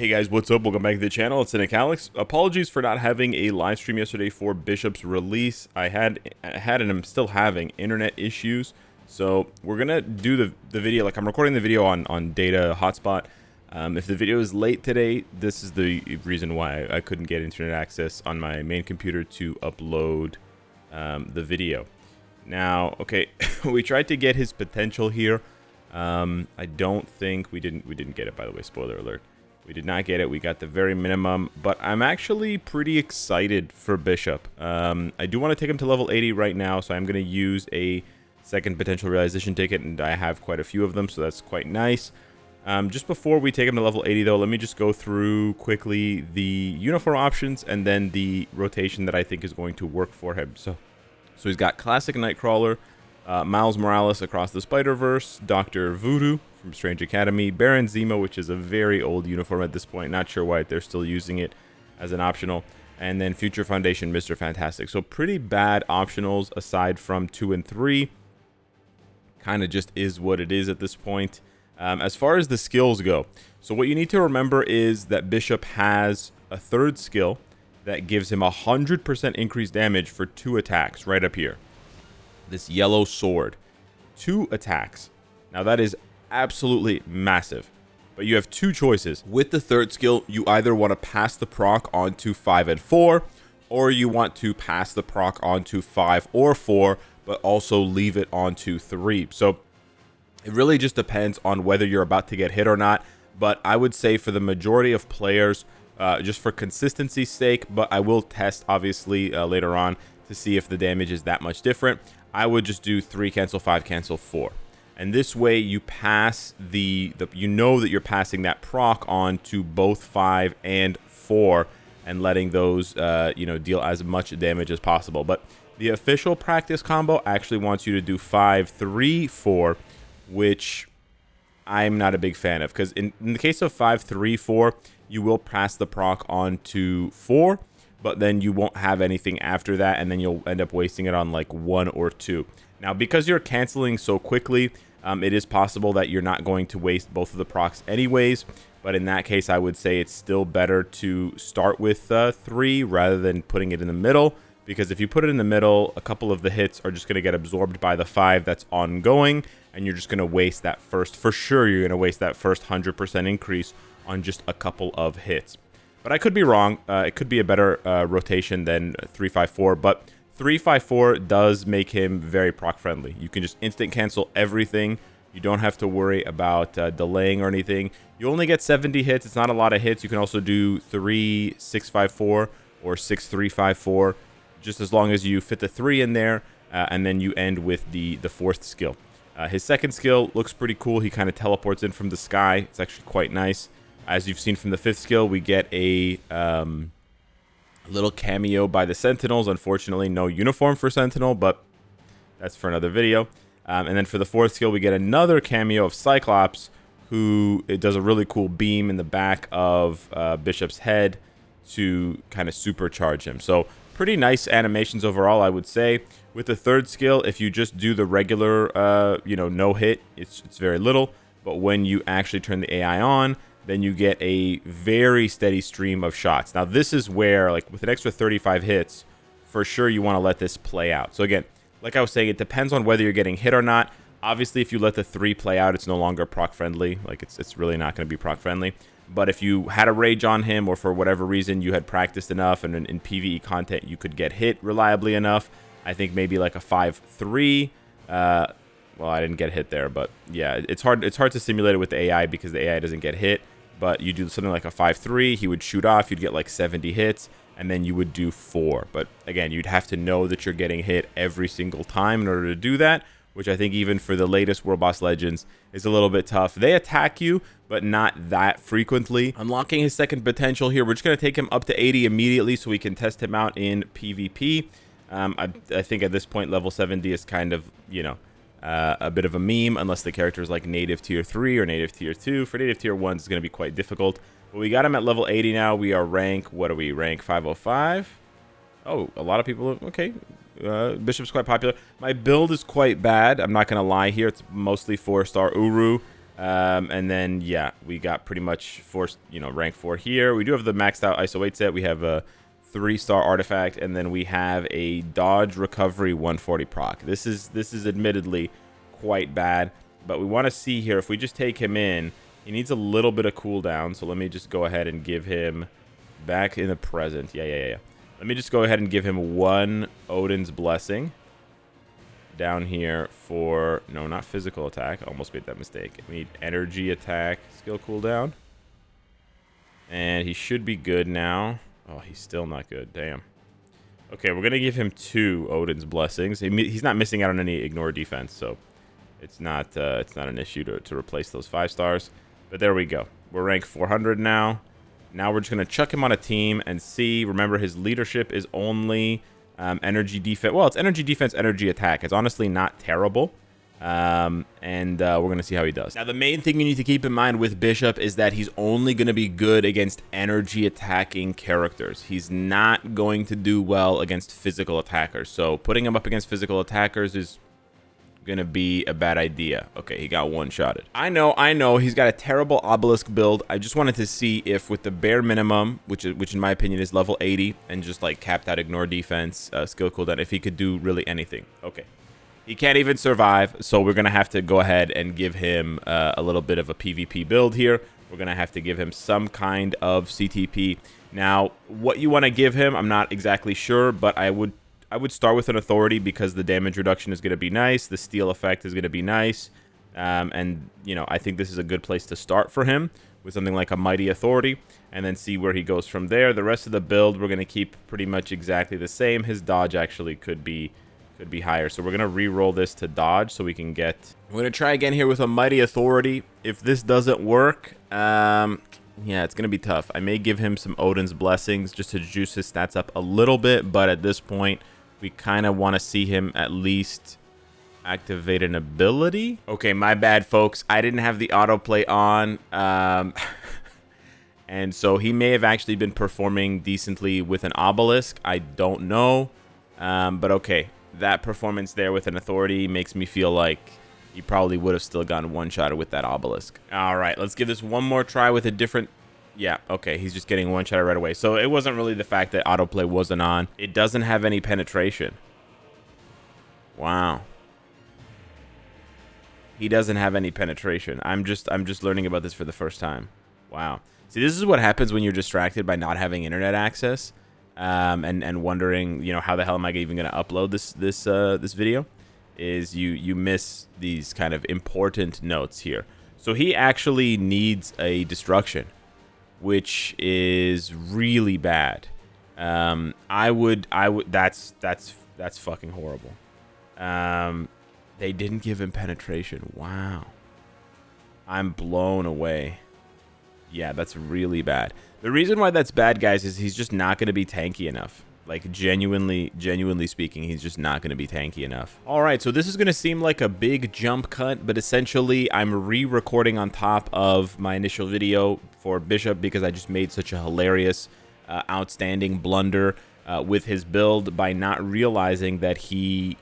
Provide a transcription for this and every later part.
Hey guys, what's up? Welcome back to the channel. It's Cynicalex. Apologies for not having a live stream yesterday for Bishop's release. I had and I'm still having internet issues. So we're gonna do the video, like I'm recording the video on data hotspot. If the video is late today, this is the reason why I couldn't get internet access on my main computer to upload the video. Now, okay, we tried to get his potential here. I don't think we didn't get it, by the way, spoiler alert. We did not get it. We got the very minimum, but I'm actually pretty excited for Bishop. I do want to take him to level 80 right now, so I'm going to use a second potential realization ticket, and I have quite a few of them, so that's quite nice. Just before we take him to level 80, though, let me just go through quickly the uniform options and then the rotation that I think is going to work for him. So he's got Classic Nightcrawler, Miles Morales across the Spider-Verse, Dr. Voodoo from Strange Academy, Baron Zemo, which is a very old uniform at this point. Not sure why they're still using it as an optional. And then Future Foundation, Mr. Fantastic. So pretty bad optionals aside from 2 and 3. Kind of just is what it is at this point. As far as the skills go, so what you need to remember is that Bishop has a third skill that gives him 100% increased damage for 2 attacks right up here. This yellow sword. 2 attacks. Now that is absolutely massive. But you have 2 choices. With the third skill, you either want to pass the proc onto 5 and 4, or you want to pass the proc onto 5 or 4, but also leave it onto 3. So it really just depends on whether you're about to get hit or not. But I would say for the majority of players, just for consistency's sake, but I will test obviously later on to see if the damage is that much different. I would just do 3 cancel 5 cancel 4. And this way you pass you know that you're passing that proc on to both 5 and 4 and letting those deal as much damage as possible. But the official practice combo actually wants you to do 5 3 4, which I'm not a big fan of, because in the case of 5 3 4, you will pass the proc on to 4, but then you won't have anything after that, and then you'll end up wasting it on like 1 or 2. Now, because you're canceling so quickly, it is possible that you're not going to waste both of the procs anyways, but in that case, I would say it's still better to start with 3 rather than putting it in the middle, because if you put it in the middle, a couple of the hits are just going to get absorbed by the 5 that's ongoing, and you're just going to waste that first, for sure you're going to waste that first 100% increase on just a couple of hits. But I could be wrong. It could be a better rotation than 3-5-4, but 3-5-4 does make him very proc friendly. You can just instant cancel everything. You don't have to worry about delaying or anything. You only get 70 hits. It's not a lot of hits. You can also do 3-6-5-4 or 6-3-5-4, just as long as you fit the 3 in there, and then you end with the 4th skill. His second skill looks pretty cool. He kind of teleports in from the sky. It's actually quite nice. As you've seen from the 5th skill, we get a little cameo by the Sentinels. Unfortunately, no uniform for Sentinel, but that's for another video. And then for the 4th skill, we get another cameo of Cyclops, who it does a really cool beam in the back of Bishop's head to kind of supercharge him. So pretty nice animations overall, I would say. With the 3rd skill, if you just do the regular, no hit, it's very little. But when you actually turn the AI on, then you get a very steady stream of shots. Now, this is where, like, with an extra 35 hits, for sure you want to let this play out. So again, like I was saying, it depends on whether you're getting hit or not. Obviously, if you let the 3 play out, it's no longer proc friendly. Like, it's really not going to be proc friendly. But if you had a rage on him, or for whatever reason you had practiced enough, and in PvE content you could get hit reliably enough, I think maybe like a 5-3. Well, I didn't get hit there, but yeah, it's hard to simulate it with the AI because the AI doesn't get hit. But you do something like a 5-3, he would shoot off, you'd get like 70 hits, and then you would do 4. But again, you'd have to know that you're getting hit every single time in order to do that, which I think even for the latest World Boss Legends is a little bit tough. They attack you, but not that frequently. Unlocking his second potential here, we're just going to take him up to 80 immediately so we can test him out in PvP. I think at this point, level 70 is kind of, a bit of a meme, unless the character is like native tier 3 or native tier 2. For native tier 1, it's going to be quite difficult. But we got him at level 80 now. We are rank, what are we, rank 505? Oh, a lot of people, okay. Bishop's quite popular. My build is quite bad. I'm not going to lie here. It's mostly 4-star Uru. And then, yeah, we got pretty much rank 4 here. We do have the maxed out ISO 8 set. We have a 3-star artifact, and then we have a dodge recovery 140 proc. This is admittedly quite bad, but we want to see here if we just take him in. He needs a little bit of cooldown, so let me just go ahead and give him back in the present. Yeah. Let me just go ahead and give him 1 Odin's Blessing down here for, no, not physical attack. I almost made that mistake. We need energy attack skill cooldown. And he should be good now. Oh, he's still not good. Damn. Okay, we're going to give him 2 Odin's Blessings. He's not missing out on any ignore defense, so it's not an issue to replace those 5 stars. But there we go. We're rank 400 now. Now we're just going to chuck him on a team and see. Remember, his leadership is only energy defense. Well, it's energy defense, energy attack. It's honestly not terrible. We're going to see how he does. Now, the main thing you need to keep in mind with Bishop is that he's only going to be good against energy attacking characters. He's not going to do well against physical attackers. So putting him up against physical attackers is going to be a bad idea. Okay, he got one-shotted. I know. He's got a terrible obelisk build. I just wanted to see if with the bare minimum, which in my opinion is level 80, and just like capped out ignore defense, skill cooldown, if he could do really anything. Okay. He can't even survive, so we're going to have to go ahead and give him a little bit of a PvP build here. We're going to have to give him some kind of CTP. Now, what you want to give him, I'm not exactly sure, but I would start with an authority because the damage reduction is going to be nice. The steal effect is going to be nice. I think this is a good place to start for him with something like a mighty authority and then see where he goes from there. The rest of the build, we're going to keep pretty much exactly the same. His dodge actually could be higher. So we're going to re-roll this to dodge so we can get... We're going to try again here with a mighty authority. If this doesn't work, yeah, it's going to be tough. I may give him some Odin's Blessings just to juice his stats up a little bit, but at this point, we kind of want to see him at least activate an ability. Okay, my bad, folks. I didn't have the autoplay on. And so he may have actually been performing decently with an obelisk. I don't know. But okay, that performance there with an authority makes me feel like he probably would have still gotten one-shotted with that obelisk. All right, let's give this one more try with a different... Yeah, okay, he's just getting one-shot right away. So it wasn't really the fact that autoplay wasn't on. It doesn't have any penetration. Wow. He doesn't have any penetration. I'm just learning about this for the first time. Wow. See, this is what happens when you're distracted by not having internet access, and wondering, how the hell am I even going to upload this video? Is you miss these kind of important notes here. So he actually needs a destruction, which is really bad. That's fucking horrible. They didn't give him penetration. Wow. I'm blown away. Yeah, that's really bad. The reason why that's bad, guys, is he's just not going to be tanky enough. Like, genuinely speaking, he's just not going to be tanky enough. All right, so this is going to seem like a big jump cut, but essentially I'm re-recording on top of my initial video for Bishop because I just made such a hilarious, outstanding blunder with his build by not realizing that he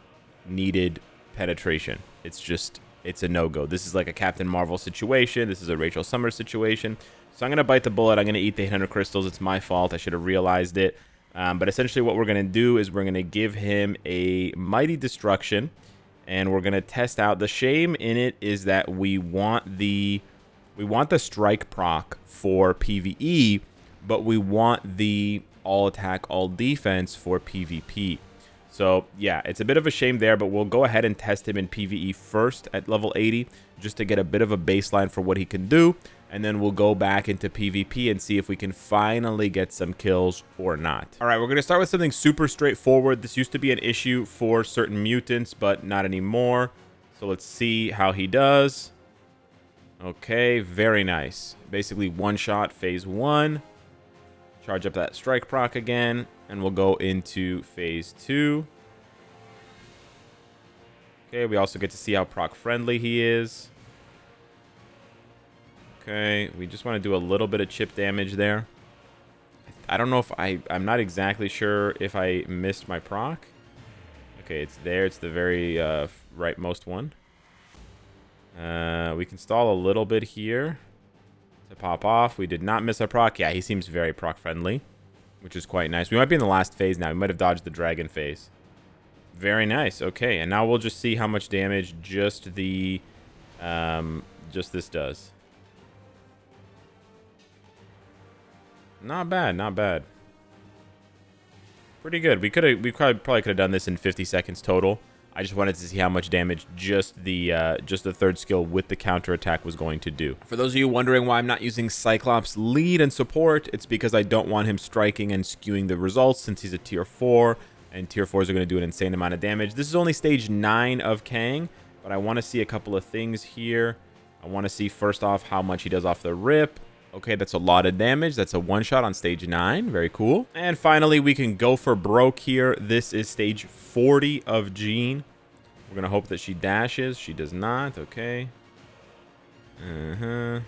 needed penetration. It's a no-go. This is like a Captain Marvel situation. This is a Rachel Summers situation. So I'm going to bite the bullet. I'm going to eat the 800 crystals. It's my fault. I should have realized it. But essentially what we're going to do is we're going to give him a Mighty Destruction, and we're going to test out. The shame in it is that we want the strike proc for PvE, but we want the all attack, all defense for PvP. So yeah, it's a bit of a shame there, but we'll go ahead and test him in PvE first at level 80 just to get a bit of a baseline for what he can do. And then we'll go back into PvP and see if we can finally get some kills or not. All right, we're going to start with something super straightforward. This used to be an issue for certain mutants, but not anymore. So let's see how he does. Okay, very nice. Basically one shot, phase 1. Charge up that strike proc again, and we'll go into phase 2. Okay, we also get to see how proc friendly he is. Okay, we just want to do a little bit of chip damage there. I don't know if I'm not exactly sure if I missed my proc. Okay, it's there. It's the very rightmost one. We can stall a little bit here to pop off. We did not miss a proc. Yeah, he seems very proc friendly, which is quite nice. We might be in the last phase now. We might have dodged the dragon phase. Very nice. Okay, and now we'll just see how much damage just the just this does. Not bad, not bad. Pretty good. We probably could have done this in 50 seconds total. I just wanted to see how much damage just the third skill with the counterattack was going to do. For those of you wondering why I'm not using Cyclops lead and support, it's because I don't want him striking and skewing the results since he's a tier 4, and tier 4s are going to do an insane amount of damage. This is only stage 9 of Kang, but I want to see a couple of things here. I want to see first off how much he does off the rip. Okay, that's a lot of damage. That's a one-shot on stage 9. Very cool. And finally, we can go for broke here. This is stage 40 of Jean. We're going to hope that she dashes. She does not. Okay. And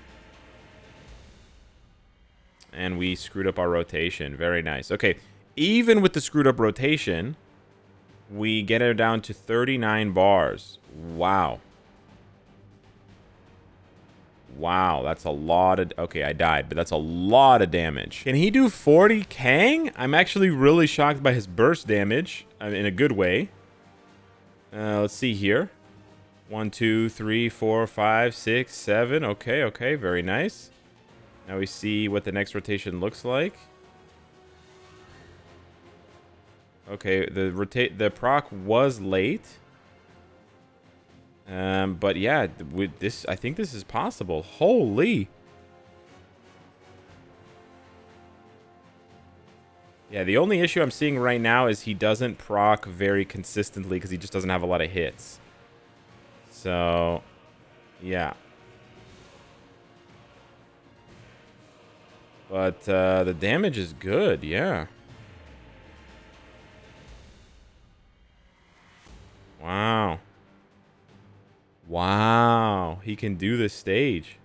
we screwed up our rotation. Very nice. Okay, even with the screwed up rotation, we get her down to 39 bars. Wow. Wow, that's a lot of... Okay, I died, but that's a lot of damage. Can he do 40 Kang? I'm actually really shocked by his burst damage, in a good way. Let's see here. 1, 2, 3, 4, 5, 6, 7. Okay, okay, very nice. Now we see what the next rotation looks like. Okay, the proc was late. But yeah, with this, I think this is possible. Holy. Yeah, the only issue I'm seeing right now is he doesn't proc very consistently because he just doesn't have a lot of hits. So, yeah. But the damage is good, yeah. Wow. Wow, he can do this stage.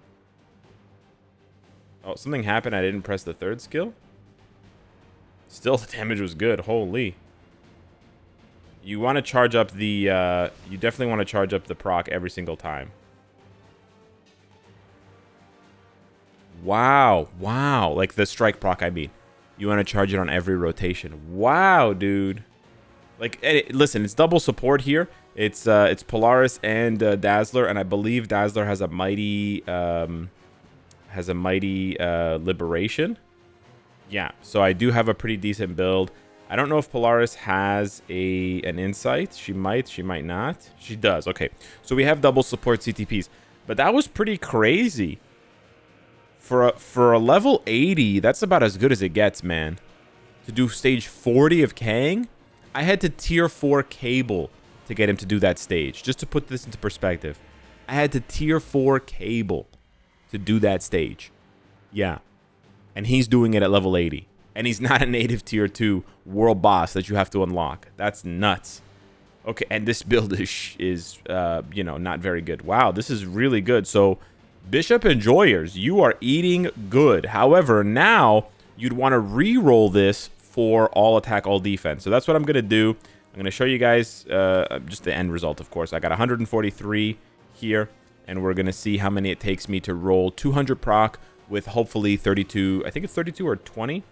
Oh, something happened. I didn't press the third skill. Still, the damage was good. Holy. You want to charge up the... you definitely want to charge up the proc every single time. Wow. Wow. Like the strike proc, I mean. You want to charge it on every rotation. Wow, dude. Like, listen, it's double support here. It's Polaris and Dazzler, and I believe Dazzler has a mighty liberation. Yeah, so I do have a pretty decent build. I don't know if Polaris has an insight. She might not. She does. Okay, so we have double support CTPs, but that was pretty crazy. For a level 80, that's about as good as it gets, man. To do stage 40 of Kang, I had to tier 4 Cable to get him to do that stage. Just to put this into perspective, I had to tier 4 Cable to do that stage. Yeah. And he's doing it at level 80. And he's not a native tier 2 world boss that you have to unlock. That's nuts. Okay, and this build is you know, not very good. Wow, this is really good. So, Bishop Enjoyers, you are eating good. However, now you'd want to re-roll this for all attack, all defense. So that's what I'm going to do. I'm going to show you guys just the end result, of course. I got 143 here, and we're going to see how many it takes me to roll 200 proc with hopefully 32, I think it's 32 or 20,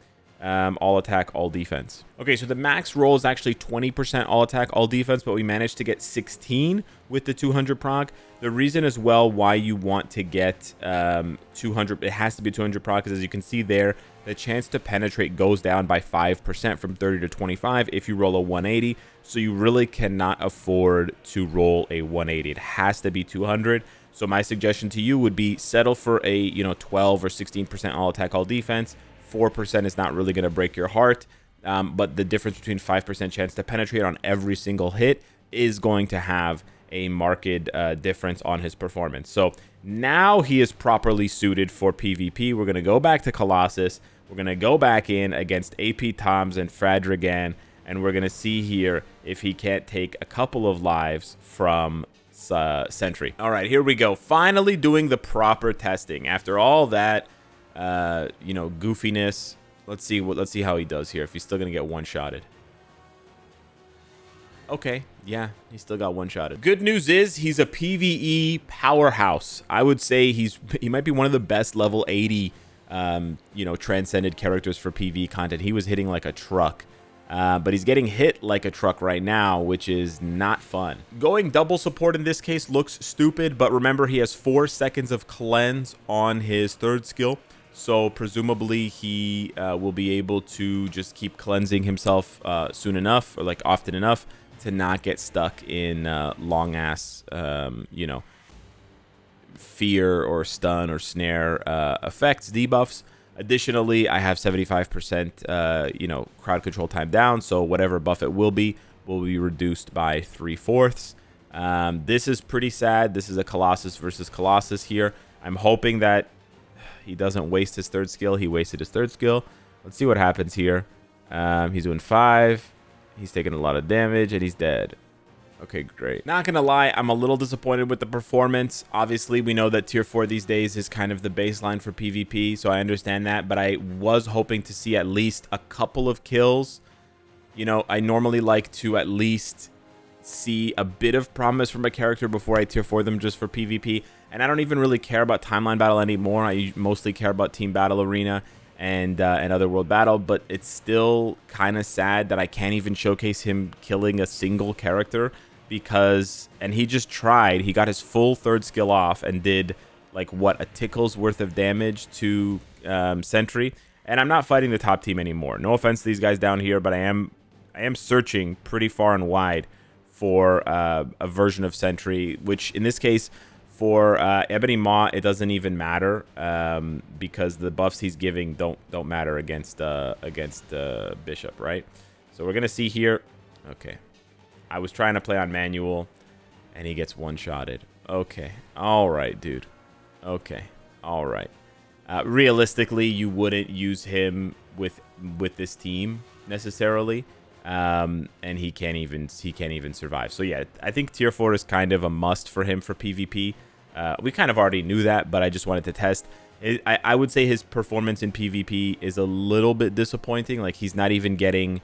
all attack, all defense. Okay, so the max roll is actually 20% all attack, all defense, but we managed to get 16 with the 200 proc. The reason as well why you want to get 200, it has to be 200 proc, because as you can see there, the chance to penetrate goes down by 5% from 30 to 25 if you roll a 180. So you really cannot afford to roll a 180. It has to be 200. So my suggestion to you would be settle for a 12 or 16% all attack, all defense. 4% is not really going to break your heart. But the difference between 5% chance to penetrate on every single hit is going to have a marked difference on his performance. So now he is properly suited for PvP. We're going to go back to Colossus. We're going to go back in against AP Toms and Fradragan, and we're going to see here if he can't take a couple of lives from Sentry. All right, here we go. Finally doing the proper testing. After all that, goofiness, let's see how he does here, if he's still going to get one-shotted. Okay, yeah, he still got one-shotted. Good news is he's a PvE powerhouse. I would say he might be one of the best level 80, you know, transcended characters for PvE content. He was hitting like a truck, but he's getting hit like a truck right now, which is not fun. Going double support in this case looks stupid, but remember he has 4 seconds of cleanse on his 3rd skill. So presumably he will be able to just keep cleansing himself soon enough, or like often enough, to not get stuck in long ass, you know, fear or stun or snare effects, debuffs. Additionally, I have 75%, you know, crowd control time down, so whatever buff it will be reduced by 3/4. This is pretty sad. This is a Colossus versus Colossus here. I'm hoping that he doesn't waste his 3rd skill. He wasted his 3rd skill. Let's see what happens here. He's doing 5. He's taking a lot of damage, and he's dead. Okay, great. Not gonna lie, I'm a little disappointed with the performance. Obviously, we know that tier 4 these days is kind of the baseline for PvP, so I understand that, but I was hoping to see at least a couple of kills. You know, I normally like to at least see a bit of promise from a character before I tier 4 them just for PvP, and I don't even really care about timeline battle anymore. I mostly care about team battle arena and otherworld battle, but it's still kind of sad that I can't even showcase him killing a single character, because, and he just tried, he got his full 3rd skill off and did like what, a tickle's worth of damage to Sentry, and I'm not fighting the top team anymore. No offense to these guys down here, but I am searching pretty far and wide for a version of Sentry, which in this case for Ebony Maw, it doesn't even matter, because the buffs he's giving don't matter against Bishop, right? So we're gonna see here. Okay, I was trying to play on manual, and he gets one-shotted. Okay, all right, dude. Okay, all right. Realistically, you wouldn't use him with this team necessarily, and he can't even survive. So yeah, I think tier 4 is kind of a must for him for PvP. We kind of already knew that, but I just wanted to test. I would say his performance in PvP is a little bit disappointing. Like, he's not even getting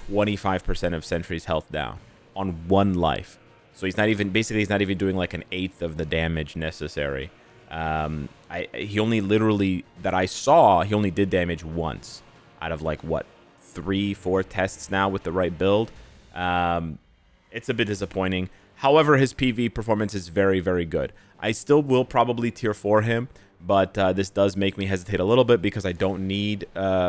25% of Sentry's health down on 1 life. So he's not even, basically he's not even doing like an 1/8 of the damage necessary. He only literally, that I saw, he only did damage once out of like, what, 3-4 tests now with the right build. It's a bit disappointing. However, his PvE performance is very, very good. I still will probably tier 4 him, but this does make me hesitate a little bit, because I don't need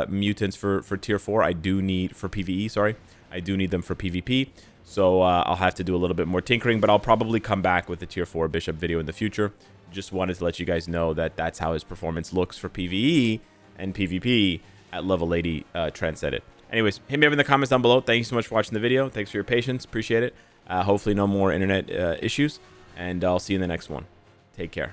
mutants for tier 4. I do need, for PvE, sorry. I do need them for PvP. So I'll have to do a little bit more tinkering, but I'll probably come back with the tier 4 Bishop video in the future. Just wanted to let you guys know that that's how his performance looks for PvE and PvP at level 80 Transcended. Anyways, hit me up in the comments down below. Thank you so much for watching the video. Thanks for your patience. Appreciate it. Hopefully no more internet issues, and I'll see you in the next one. Take care.